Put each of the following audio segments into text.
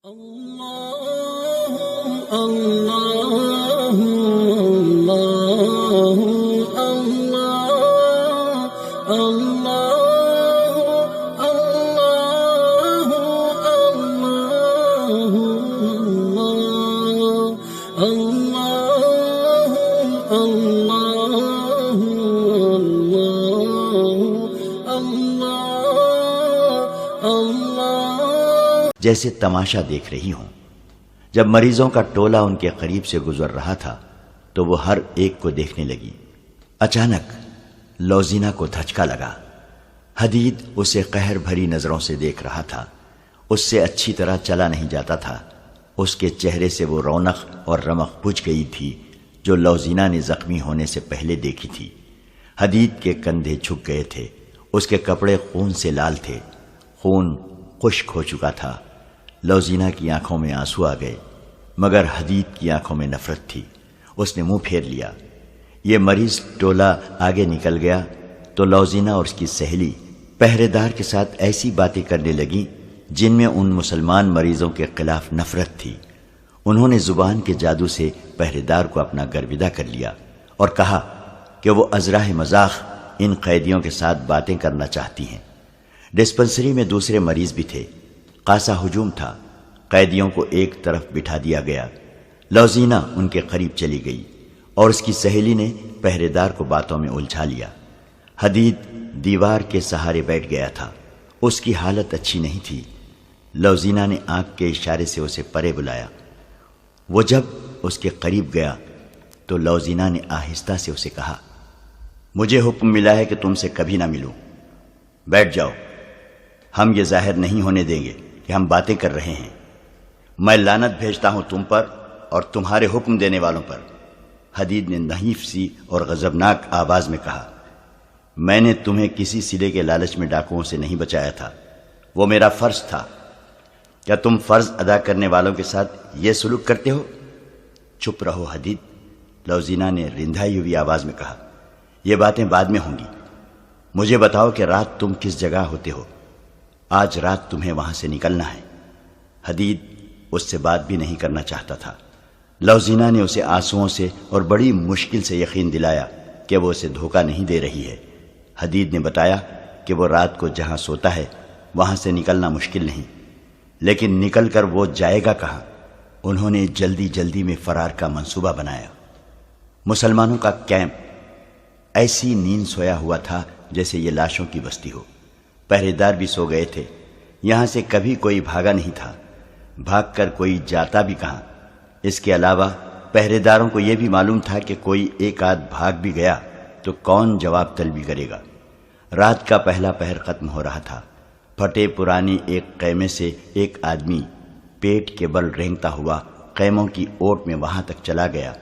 اللہ اللہ اللہ اللہ اللہ جیسے تماشا دیکھ رہی ہوں۔ جب مریضوں کا ٹولہ ان کے قریب سے گزر رہا تھا تو وہ ہر ایک کو دیکھنے لگی۔ اچانک لوزینہ کو دھچکا لگا۔ حدید اسے قہر بھری نظروں سے دیکھ رہا تھا۔ اس سے اچھی طرح چلا نہیں جاتا تھا۔ اس کے چہرے سے وہ رونق اور رمق بجھ گئی تھی جو لوزینہ نے زخمی ہونے سے پہلے دیکھی تھی۔ حدید کے کندھے جھک گئے تھے، اس کے کپڑے خون سے لال تھے، خون خشک ہو چکا تھا۔ لوزینہ کی آنکھوں میں آنسو آ گئے، مگر حدید کی آنکھوں میں نفرت تھی۔ اس نے منہ پھیر لیا۔ یہ مریض ٹولہ آگے نکل گیا تو لوزینہ اور اس کی سہیلی پہرے دار کے ساتھ ایسی باتیں کرنے لگیں جن میں ان مسلمان مریضوں کے خلاف نفرت تھی۔ انہوں نے زبان کے جادو سے پہرے دار کو اپنا گرویدہ کر لیا اور کہا کہ وہ ازراہ مذاق ان قیدیوں کے ساتھ باتیں کرنا چاہتی ہیں۔ ڈسپنسری میں دوسرے مریض بھی تھے۔ خاصا ہجوم تھا۔ قیدیوں کو ایک طرف بٹھا دیا گیا۔ لوزینہ ان کے قریب چلی گئی اور اس کی سہیلی نے پہرے دار کو باتوں میں الجھا لیا۔ حدید دیوار کے سہارے بیٹھ گیا تھا۔ اس کی حالت اچھی نہیں تھی۔ لوزینہ نے آنکھ کے اشارے سے اسے پرے بلایا۔ وہ جب اس کے قریب گیا تو لوزینہ نے آہستہ سے اسے کہا، مجھے حکم ملا ہے کہ تم سے کبھی نہ ملوں۔ بیٹھ جاؤ۔ ہم یہ ظاہر نہیں ہونے دیں گے کہ ہم باتیں کر رہے ہیں۔ میں لعنت بھیجتا ہوں تم پر اور تمہارے حکم دینے والوں پر۔ حدید نے نحیف سی اور غضبناک آواز میں کہا، میں نے تمہیں کسی سلے کے لالچ میں ڈاکوؤں سے نہیں بچایا تھا، وہ میرا فرض تھا۔ کیا تم فرض ادا کرنے والوں کے ساتھ یہ سلوک کرتے ہو؟ چپ رہو حدید، لوزینہ نے رندھائی ہوئی آواز میں کہا، یہ باتیں بعد میں ہوں گی۔ مجھے بتاؤ کہ رات تم کس جگہ ہوتے ہو؟ آج رات تمہیں وہاں سے نکلنا ہے۔ حدید اس سے بات بھی نہیں کرنا چاہتا تھا۔ لوزینہ نے اسے آنسوؤں سے اور بڑی مشکل سے یقین دلایا کہ وہ اسے دھوکہ نہیں دے رہی ہے۔ حدید نے بتایا کہ وہ رات کو جہاں سوتا ہے وہاں سے نکلنا مشکل نہیں، لیکن نکل کر وہ جائے گا کہاں؟ انہوں نے جلدی جلدی میں فرار کا منصوبہ بنایا۔ مسلمانوں کا کیمپ ایسی نیند سویا ہوا تھا جیسے یہ لاشوں کی بستی ہو۔ پہرے دار بھی سو گئے تھے۔ یہاں سے کبھی کوئی بھاگا نہیں تھا، بھاگ کر کوئی جاتا بھی کہاں۔ اس کے علاوہ پہرے داروں کو یہ بھی معلوم تھا کہ کوئی ایک آدھ بھاگ بھی گیا تو کون جواب طلبی کرے گا۔ رات کا پہلا پہر ختم ہو رہا تھا۔ پھٹے پرانی ایک خیمے سے ایک آدمی پیٹ کے بل رینگتا ہوا خیموں کی اوٹ میں وہاں تک چلا گیا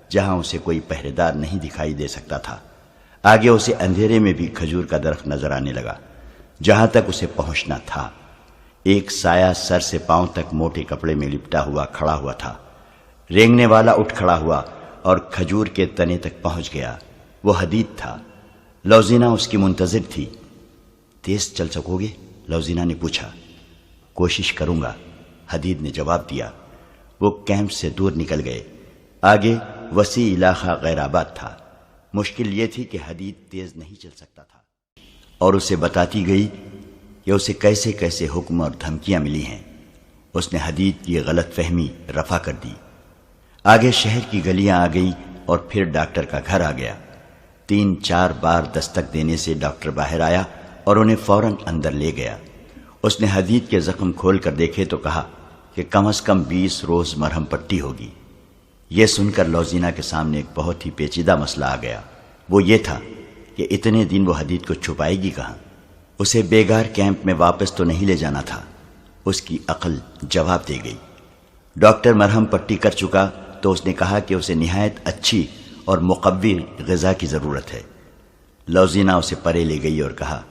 جہاں اسے کوئی پہرے دار نہیں دکھائی دے سکتا تھا۔ آگے اسے اندھیرے میں بھی کھجور کا درخت نظر آنے لگا جہاں تک اسے پہنچنا تھا۔ ایک سایہ سر سے پاؤں تک موٹے کپڑے میں لپٹا ہوا کھڑا ہوا تھا۔ رینگنے والا اٹھ کھڑا ہوا اور کھجور کے تنے تک پہنچ گیا۔ وہ حدید تھا۔ لوزینہ اس کی منتظر تھی۔ تیز چل سکو گے؟ لوزینہ نے پوچھا۔ کوشش کروں گا، حدید نے جواب دیا۔ وہ کیمپ سے دور نکل گئے۔ آگے وسیع علاقہ غیر آباد تھا۔ مشکل یہ تھی کہ حدید تیز نہیں چل سکتا تھا اور اسے بتاتی گئی کہ اسے کیسے کیسے حکم اور دھمکیاں ملی ہیں۔ اس نے حدید کی غلط فہمی رفع کر دی۔ آگے شہر کی گلیاں آ گئی اور پھر ڈاکٹر کا گھر آ گیا۔ 3-4 بار دستک دینے سے ڈاکٹر باہر آیا اور انہیں فوراً اندر لے گیا۔ اس نے حدید کے زخم کھول کر دیکھے تو کہا کہ کم از کم 20 روز مرہم پٹی ہوگی۔ یہ سن کر لوزینہ کے سامنے ایک بہت ہی پیچیدہ مسئلہ آ گیا۔ وہ یہ تھا کہ اتنے دن وہ حدید کو چھپائے گی کہاں؟ اسے بیگار کیمپ میں واپس تو نہیں لے جانا تھا۔ اس کی عقل جواب دے گئی۔ ڈاکٹر مرہم پٹی کر چکا تو اس نے کہا کہ اسے نہایت اچھی اور مقوی غذا کی ضرورت ہے۔ لوزینہ اسے پرے لے گئی اور کہا،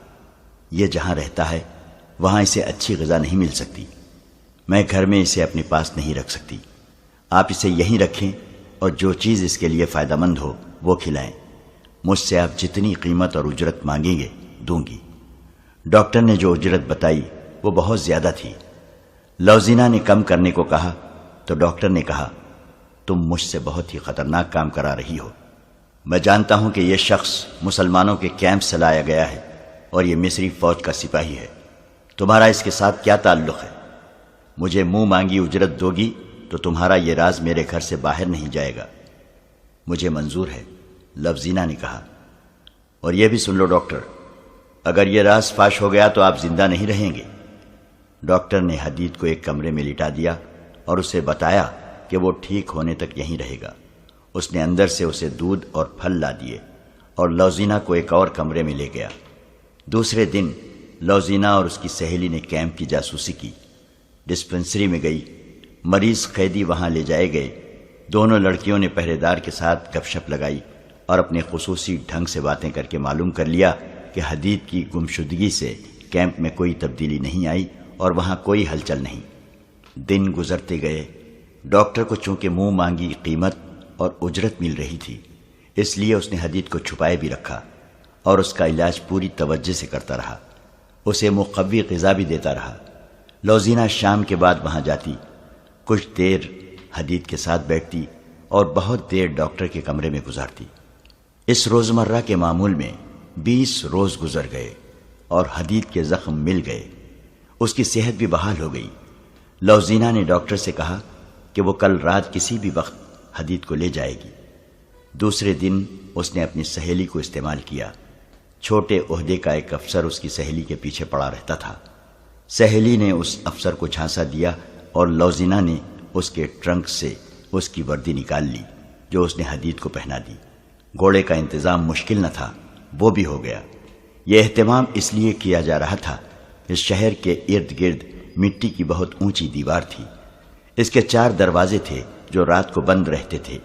یہ جہاں رہتا ہے وہاں اسے اچھی غذا نہیں مل سکتی۔ میں گھر میں اسے اپنے پاس نہیں رکھ سکتی۔ آپ اسے یہیں رکھیں اور جو چیز اس کے لیے فائدہ مند ہو وہ کھلائیں۔ مجھ سے آپ جتنی قیمت اور اجرت مانگیں گے دوں گی۔ ڈاکٹر نے جو اجرت بتائی وہ بہت زیادہ تھی۔ لوزینہ نے کم کرنے کو کہا تو ڈاکٹر نے کہا تم مجھ سے بہت ہی خطرناک کام کرا رہی ہو۔ میں جانتا ہوں کہ یہ شخص مسلمانوں کے کیمپ سے لایا گیا ہے اور یہ مصری فوج کا سپاہی ہے۔ تمہارا اس کے ساتھ کیا تعلق ہے؟ مجھے منہ مانگی اجرت دوگی تو تمہارا یہ راز میرے گھر سے باہر نہیں جائے گا۔ مجھے منظور ہے، لوزینہ نے کہا۔ اور یہ بھی سن لو ڈاکٹر، اگر یہ راز فاش ہو گیا تو آپ زندہ نہیں رہیں گے۔ ڈاکٹر نے حدید کو ایک کمرے میں لٹا دیا اور اسے بتایا کہ وہ ٹھیک ہونے تک یہیں رہے گا۔ اس نے اندر سے اسے دودھ اور پھل لا دیے اور لوزینہ کو ایک اور کمرے میں لے گیا۔ دوسرے دن لوزینہ اور اس کی سہیلی نے کیمپ کی جاسوسی کی۔ ڈسپنسری میں گئی، مریض قیدی وہاں لے جائے گئے۔ دونوں لڑکیوں نے پہرے دار کے ساتھ گپ شپ لگائی اور اپنے خصوصی ڈھنگ سے باتیں کر کے معلوم کر لیا کہ حدید کی گمشدگی سے کیمپ میں کوئی تبدیلی نہیں آئی اور وہاں کوئی ہلچل نہیں۔ دن گزرتے گئے۔ ڈاکٹر کو چونکہ منہ مانگی قیمت اور اجرت مل رہی تھی، اس لیے اس نے حدید کو چھپائے بھی رکھا اور اس کا علاج پوری توجہ سے کرتا رہا۔ اسے مقوی غذا بھی دیتا رہا۔ لوزینہ شام کے بعد وہاں جاتی، کچھ دیر حدید کے ساتھ بیٹھتی اور بہت دیر ڈاکٹر کے کمرے میں گزارتی۔ اس روزمرہ کے معمول میں 20 روز گزر گئے اور حدید کے زخم مل گئے۔ اس کی صحت بھی بحال ہو گئی۔ لوزینہ نے ڈاکٹر سے کہا کہ وہ کل رات کسی بھی وقت حدید کو لے جائے گی۔ دوسرے دن اس نے اپنی سہیلی کو استعمال کیا۔ چھوٹے عہدے کا ایک افسر اس کی سہیلی کے پیچھے پڑا رہتا تھا۔ سہیلی نے اس افسر کو جھانسا دیا اور لوزینہ نے اس کے ٹرنک سے اس کی وردی نکال لی جو اس نے حدید کو پہنا دی۔ گھوڑے کا انتظام مشکل نہ تھا، وہ بھی ہو گیا۔ یہ اہتمام اس لیے کیا جا رہا تھا کہ شہر کے ارد گرد مٹی کی بہت اونچی دیوار تھی۔ اس کے 4 دروازے تھے جو رات کو بند رہتے تھے۔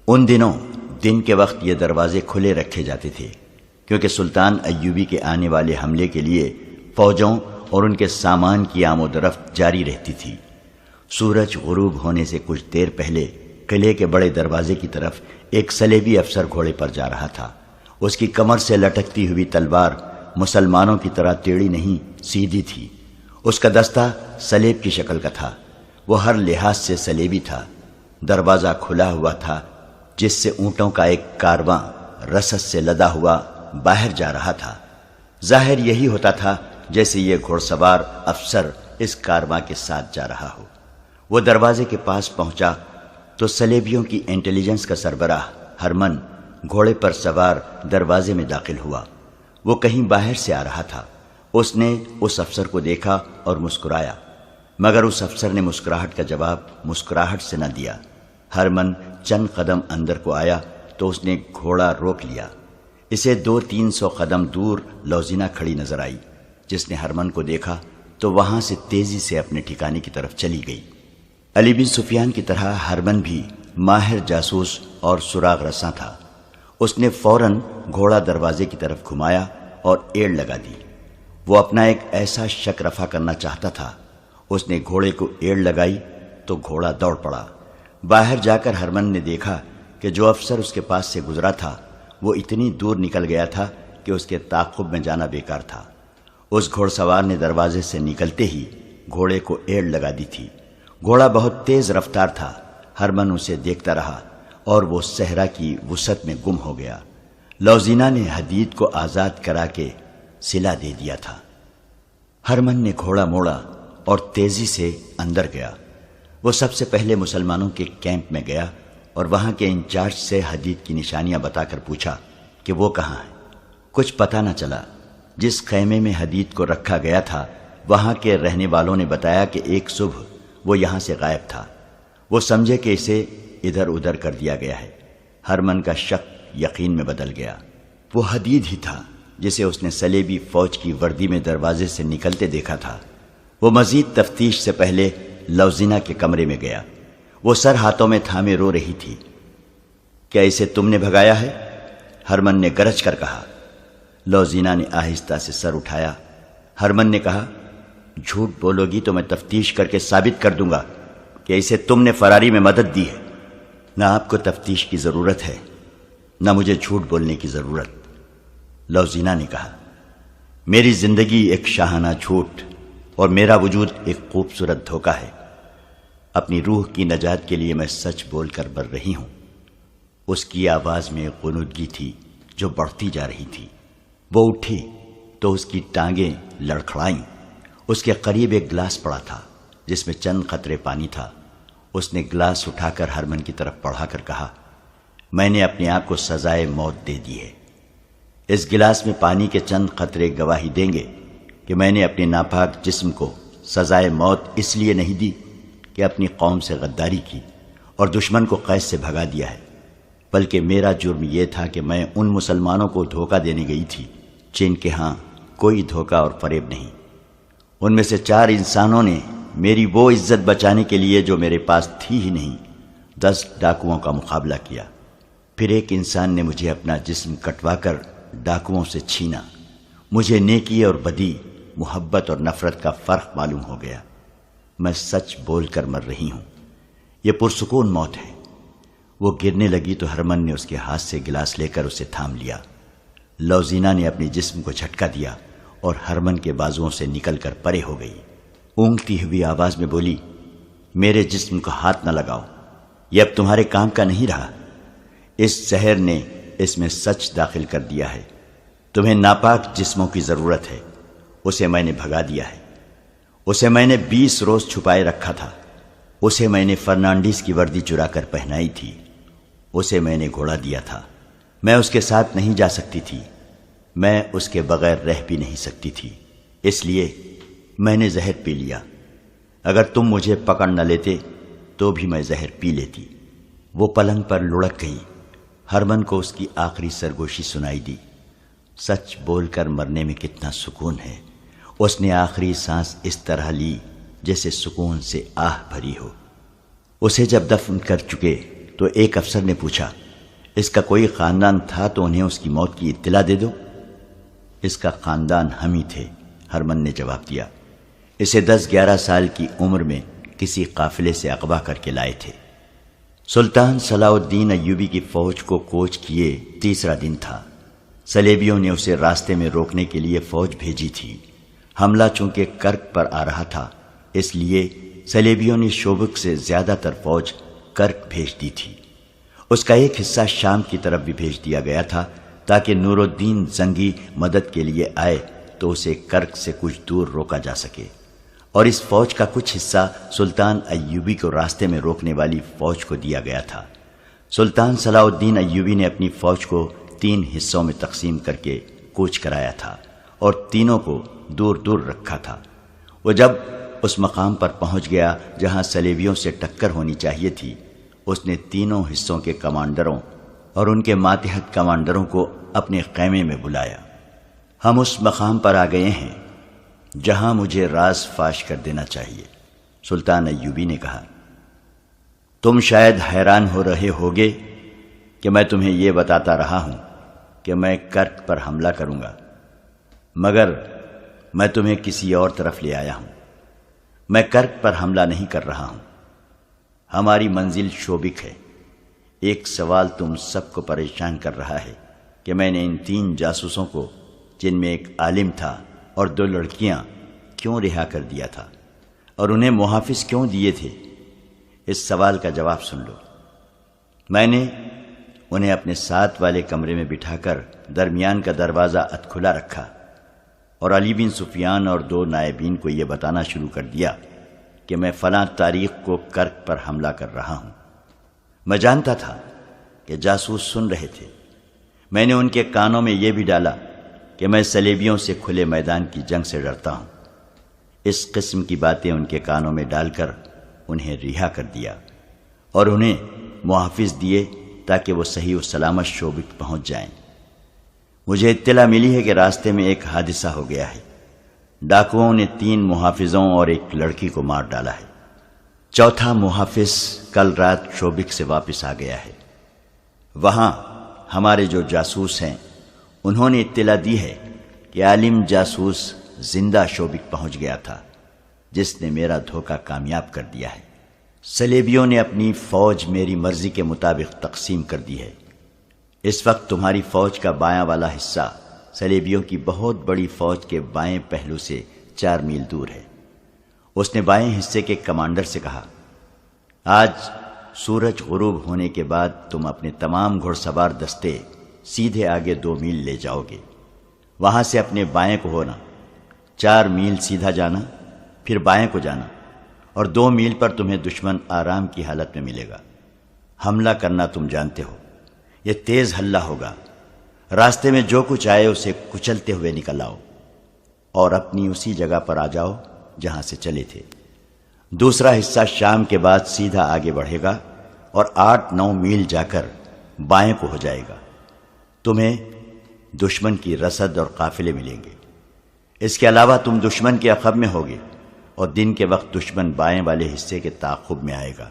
ان دنوں دن کے وقت یہ دروازے کھلے رکھے جاتے تھے کیونکہ سلطان ایوبی کے آنے والے حملے کے لیے فوجوں اور ان کے سامان کی آمد و رفت جاری رہتی تھی۔ سورج غروب ہونے سے کچھ دیر پہلے قلعے کے بڑے دروازے کی طرف ایک صلیبی افسر گھوڑے پر جا رہا تھا۔ اس کی کمر سے لٹکتی ہوئی تلوار مسلمانوں کی طرح ٹیڑھی نہیں، سیدھی تھی۔ اس کا دستہ سلیب کی شکل کا تھا۔ وہ ہر لحاظ سے سلیبی تھا۔ دروازہ کھلا ہوا تھا جس سے اونٹوں کا ایک کارواں رسد سے لدا ہوا باہر جا رہا تھا۔ ظاہر یہی ہوتا تھا جیسے یہ گھوڑ سوار افسر اس کارواں کے ساتھ جا رہا ہو۔ وہ دروازے کے پاس پہنچا تو سلیبیوں کی انٹیلیجنس کا سربراہ ہرمن گھوڑے پر سوار دروازے میں داخل ہوا۔ وہ کہیں باہر سے آ رہا تھا۔ اس نے اس افسر کو دیکھا اور مسکرایا، مگر اس افسر نے مسکراہٹ کا جواب مسکراہٹ سے نہ دیا۔ ہرمن چند قدم اندر کو آیا تو اس نے گھوڑا روک لیا۔ اسے 200-300 قدم دور لوزینہ کھڑی نظر آئی۔ جس نے ہرمن کو دیکھا تو وہاں سے تیزی سے اپنے ٹھکانے کی طرف چلی گئی۔ علی بن سفیان کی طرح ہرمن بھی ماہر جاسوس اور سراغ رساں تھا۔ اس نے فوراً گھوڑا دروازے کی طرف گھمایا اور ایڑ لگا دی۔ وہ اپنا ایک ایسا شک رفع کرنا چاہتا تھا۔ اس نے گھوڑے کو ایڑ لگائی تو گھوڑا دوڑ پڑا۔ باہر جا کر ہرمن نے دیکھا کہ جو افسر اس کے پاس سے گزرا تھا وہ اتنی دور نکل گیا تھا کہ اس کے تعاقب میں جانا بیکار تھا۔ اس گھوڑ سوار نے دروازے سے نکلتے ہی گھوڑے کو ایڑ لگا دی تھی۔ گھوڑا بہت تیز رفتار تھا۔ ہرمن اسے دیکھتا رہا اور وہ صحرا کی وسعت میں گم ہو گیا۔ لوزینہ نے حدید کو آزاد کرا کے صلہ دے دیا تھا۔ ہرمن نے گھوڑا موڑا اور تیزی سے اندر گیا۔ وہ سب سے پہلے مسلمانوں کے کیمپ میں گیا اور وہاں کے انچارج سے حدید کی نشانیاں بتا کر پوچھا کہ وہ کہاں ہے۔ کچھ پتہ نہ چلا۔ جس خیمے میں حدید کو رکھا گیا تھا وہاں کے رہنے والوں نے بتایا کہ ایک صبح وہ یہاں سے غائب تھا۔ وہ سمجھے کہ اسے ادھر ادھر کر دیا گیا ہے۔ ہرمن کا شک یقین میں بدل گیا۔ وہ حدید ہی تھا جسے اس نے صلیبی فوج کی وردی میں دروازے سے نکلتے دیکھا تھا۔ وہ مزید تفتیش سے پہلے لوزینہ کے کمرے میں گیا۔ وہ سر ہاتھوں میں تھامے رو رہی تھی۔ کیا اسے تم نے بھگایا ہے؟ ہرمن نے گرج کر کہا۔ لوزینہ نے آہستہ سے سر اٹھایا۔ ہرمن نے کہا، جھوٹ بولو گی تو میں تفتیش کر کے ثابت کر دوں گا کہ اسے تم نے فراری میں مدد دی ہے۔ نہ آپ کو تفتیش کی ضرورت ہے نہ مجھے جھوٹ بولنے کی ضرورت۔ لوزینہ نے کہا، میری زندگی ایک شاہانہ جھوٹ اور میرا وجود ایک خوبصورت دھوکہ ہے۔ اپنی روح کی نجات کے لیے میں سچ بول کر مر رہی ہوں۔ اس کی آواز میں غنودگی تھی جو بڑھتی جا رہی تھی۔ وہ اٹھی تو اس کی ٹانگیں لڑکھڑائیں۔ اس کے قریب ایک گلاس پڑا تھا جس میں چند قطرے پانی تھا۔ اس نے گلاس اٹھا کر ہرمن کی طرف بڑھا کر کہا، میں نے اپنے آپ کو سزائے موت دے دی ہے۔ اس گلاس میں پانی کے چند قطرے گواہی دیں گے کہ میں نے اپنے ناپاک جسم کو سزائے موت اس لیے نہیں دی کہ اپنی قوم سے غداری کی اور دشمن کو قید سے بھگا دیا ہے، بلکہ میرا جرم یہ تھا کہ میں ان مسلمانوں کو دھوکہ دینے گئی تھی جن کے ہاں کوئی دھوکہ اور فریب نہیں۔ ان میں سے 4 انسانوں نے میری وہ عزت بچانے کے لیے جو میرے پاس تھی ہی نہیں 10 ڈاکوؤں کا مقابلہ کیا۔ پھر ایک انسان نے مجھے اپنا جسم کٹوا کر ڈاکوؤں سے چھینا۔ مجھے نیکی اور بدی، محبت اور نفرت کا فرق معلوم ہو گیا۔ میں سچ بول کر مر رہی ہوں۔ یہ پرسکون موت ہے۔ وہ گرنے لگی تو ہرمن نے اس کے ہاتھ سے گلاس لے کر اسے تھام لیا۔ لوزینہ نے اپنے جسم کو جھٹکا دیا اور ہرمن کے بازوؤں سے نکل کر پرے ہو گئی۔ اونگتی ہوئی آواز میں بولی، میرے جسم کو ہاتھ نہ لگاؤ، یہ اب تمہارے کام کا نہیں رہا۔ اس زہر نے اس میں سچ داخل کر دیا ہے۔ تمہیں ناپاک جسموں کی ضرورت ہے، اسے میں نے بھگا دیا ہے۔ اسے میں نے 20 روز چھپائے رکھا تھا۔ اسے میں نے فرنانڈیز کی وردی چرا کر پہنائی تھی۔ اسے میں نے گھوڑا دیا تھا۔ میں اس کے ساتھ نہیں جا سکتی تھی۔ میں اس کے بغیر رہ بھی نہیں سکتی تھی، اس لیے میں نے زہر پی لیا۔ اگر تم مجھے پکڑ نہ لیتے تو بھی میں زہر پی لیتی۔ وہ پلنگ پر لڑک گئی۔ ہرمن کو اس کی آخری سرگوشی سنائی دی۔ سچ بول کر مرنے میں کتنا سکون ہے۔ اس نے آخری سانس اس طرح لی جیسے سکون سے آہ بھری ہو۔ اسے جب دفن کر چکے تو ایک افسر نے پوچھا، اس کا کوئی خاندان تھا تو انہیں اس کی موت کی اطلاع دے دو۔ اس کا خاندان ہم ہی تھے، ہرمن نے جواب دیا۔ اسے 10-11 سال کی عمر میں کسی قافلے سے اغوا کر کے لائے تھے۔ سلطان صلاح الدین ایوبی کی فوج کو کوچ کیے 3 دن تھا۔ صلیبیوں نے اسے راستے میں روکنے کے لیے فوج بھیجی تھی۔ حملہ چونکہ کرک پر آ رہا تھا، اس لیے صلیبیوں نے شوبک سے زیادہ تر فوج کرک بھیج دی تھی۔ اس کا ایک حصہ شام کی طرف بھی بھیج دیا گیا تھا تاکہ نور الدین زنگی مدد کے لیے آئے تو اسے کرک سے کچھ دور روکا جا سکے، اور اس فوج کا کچھ حصہ سلطان ایوبی کو راستے میں روکنے والی فوج کو دیا گیا تھا۔ سلطان صلاح الدین ایوبی نے اپنی فوج کو 3 حصوں میں تقسیم کر کے کوچ کرایا تھا اور تینوں کو دور دور رکھا تھا۔ وہ جب اس مقام پر پہنچ گیا جہاں صلیبیوں سے ٹکر ہونی چاہیے تھی، اس نے تینوں حصوں کے کمانڈروں اور ان کے ماتحت کمانڈروں کو اپنے خیمے میں بلایا۔ ہم اس مقام پر آ گئے ہیں جہاں مجھے راز فاش کر دینا چاہیے، سلطان ایوبی نے کہا۔ تم شاید حیران ہو رہے ہوگے کہ میں تمہیں یہ بتاتا رہا ہوں کہ میں کرک پر حملہ کروں گا، مگر میں تمہیں کسی اور طرف لے آیا ہوں۔ میں کرک پر حملہ نہیں کر رہا ہوں، ہماری منزل شوبک ہے۔ ایک سوال تم سب کو پریشان کر رہا ہے کہ میں نے ان 3 جاسوسوں کو، جن میں ایک عالم تھا اور 2 لڑکیاں، کیوں رہا کر دیا تھا اور انہیں محافظ کیوں دیے تھے؟ اس سوال کا جواب سن لو۔ میں نے انہیں اپنے ساتھ والے کمرے میں بٹھا کر درمیان کا دروازہ ات کھلا رکھا اور علی بن سفیان اور 2 نائبین کو یہ بتانا شروع کر دیا کہ میں فلاں تاریخ کو کرک پر حملہ کر رہا ہوں۔ میں جانتا تھا کہ جاسوس سن رہے تھے۔ میں نے ان کے کانوں میں یہ بھی ڈالا کہ میں صلیبیوں سے کھلے میدان کی جنگ سے ڈرتا ہوں۔ اس قسم کی باتیں ان کے کانوں میں ڈال کر انہیں رہا کر دیا اور انہیں محافظ دیے تاکہ وہ صحیح و سلامت شوبک پہنچ جائیں۔ مجھے اطلاع ملی ہے کہ راستے میں ایک حادثہ ہو گیا ہے۔ ڈاکوؤں نے 3 محافظوں اور ایک لڑکی کو مار ڈالا ہے۔ 4تھا محافظ کل رات شوبک سے واپس آ گیا ہے۔ وہاں ہمارے جو جاسوس ہیں انہوں نے اطلاع دی ہے کہ عالم جاسوس زندہ شوبک پہنچ گیا تھا، جس نے میرا دھوکہ کامیاب کر دیا ہے۔ صلیبیوں نے اپنی فوج میری مرضی کے مطابق تقسیم کر دی ہے۔ اس وقت تمہاری فوج کا بایاں والا حصہ صلیبیوں کی بہت بڑی فوج کے بائیں پہلو سے 4 میل دور ہے۔ اس نے بائیں حصے کے کمانڈر سے کہا، آج سورج غروب ہونے کے بعد تم اپنے تمام گھڑ سوار دستے سیدھے آگے 2 میل لے جاؤ گے، وہاں سے اپنے بائیں کو ہونا، 4 میل سیدھا جانا، پھر بائیں کو جانا، اور 2 میل پر تمہیں دشمن آرام کی حالت میں ملے گا۔ حملہ کرنا تم جانتے ہو، یہ تیز حلہ ہوگا، راستے میں جو کچھ آئے اسے کچلتے ہوئے نکل آؤ، اور اپنی اسی جگہ پر آ جاؤ جہاں سے چلے تھے۔ دوسرا حصہ شام کے بعد سیدھا آگے بڑھے گا اور 8-9 میل جا کر بائیں کو ہو جائے گا۔ تمہیں دشمن کی رسد اور قافلے ملیں گے۔ اس کے علاوہ تم دشمن کے عقب میں ہوگے، اور دن کے وقت دشمن بائیں والے حصے کے تعاقب میں آئے گا،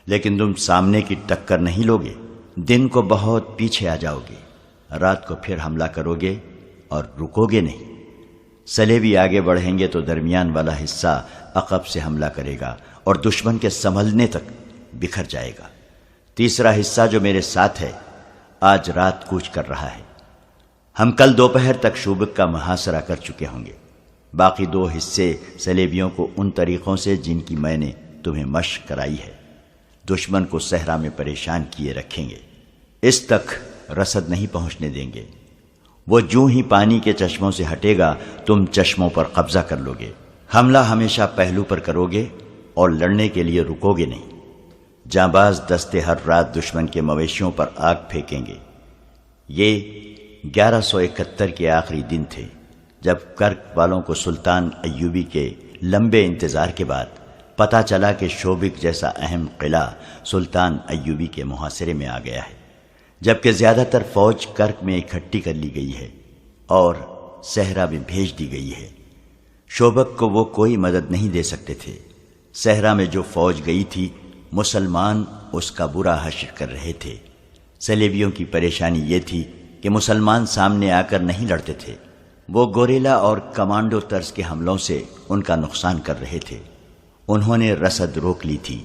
لیکن تم سامنے کی ٹکر نہیں لوگے، دن کو بہت پیچھے آ جاؤ گے، رات کو پھر حملہ کرو گے اور رکو گے نہیں۔ سلیبی آگے بڑھیں گے تو درمیان والا حصہ عقب سے حملہ کرے گا اور دشمن کے سنبھلنے تک بکھر جائے گا۔ تیسرا حصہ جو میرے ساتھ ہے آج رات کوچ کر رہا ہے۔ ہم کل دوپہر تک شوبک کا محاصرہ کر چکے ہوں گے۔ باقی 2 حصے سلیبیوں کو ان طریقوں سے جن کی میں نے تمہیں مشق کرائی ہے دشمن کو صحرا میں پریشان کیے رکھیں گے، اس تک رسد نہیں پہنچنے دیں گے۔ وہ جوں ہی پانی کے چشموں سے ہٹے گا تم چشموں پر قبضہ کر لو گے۔ حملہ ہمیشہ پہلو پر کرو گے اور لڑنے کے لیے رکو گے نہیں۔ جانباز دستے ہر رات دشمن کے مویشیوں پر آگ پھینکیں گے۔ یہ 1171 کے آخری دن تھے جب کرک والوں کو سلطان ایوبی کے لمبے انتظار کے بعد پتہ چلا کہ شوبک جیسا اہم قلعہ سلطان ایوبی کے محاصرے میں آ گیا ہے، جبکہ زیادہ تر فوج کرک میں اکٹھی کر لی گئی ہے اور صحرا میں بھیج دی گئی ہے۔ شوبک کو وہ کوئی مدد نہیں دے سکتے تھے۔ صحرا میں جو فوج گئی تھی مسلمان اس کا برا حشر کر رہے تھے۔ سلیبیوں کی پریشانی یہ تھی کہ مسلمان سامنے آ کر نہیں لڑتے تھے، وہ گوریلا اور کمانڈو طرز کے حملوں سے ان کا نقصان کر رہے تھے۔ انہوں نے رسد روک لی تھی،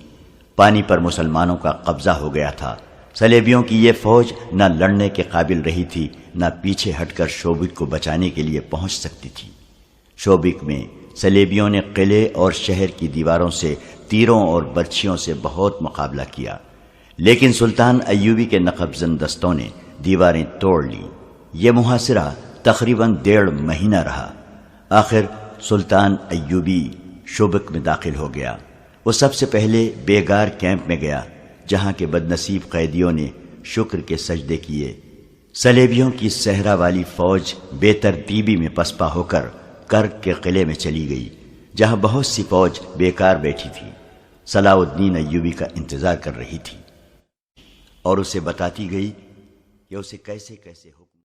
پانی پر مسلمانوں کا قبضہ ہو گیا تھا۔ سلیبیوں کی یہ فوج نہ لڑنے کے قابل رہی تھی، نہ پیچھے ہٹ کر شوبک کو بچانے کے لیے پہنچ سکتی تھی۔ شوبک میں سلیبیوں نے قلعے اور شہر کی دیواروں سے تیروں اور برچھیوں سے بہت مقابلہ کیا، لیکن سلطان ایوبی کے نقب زن دستوں نے دیواریں توڑ لی۔ یہ محاصرہ تقریباً 1.5 مہینہ رہا۔ آخر سلطان ایوبی شوبک میں داخل ہو گیا۔ وہ سب سے پہلے بیگار کیمپ میں گیا جہاں کے بدنصیب قیدیوں نے شکر کے سجدے کیے۔ سلیبیوں کی صحرا والی فوج بے ترتیبی میں پسپا ہو کر کرک کے قلعے میں چلی گئی جہاں بہت سی فوج بیکار بیٹھی تھی، صلاح الدین ایوبی کا انتظار کر رہی تھی، اور اسے بتاتی گئی کہ اسے کیسے کیسے حکم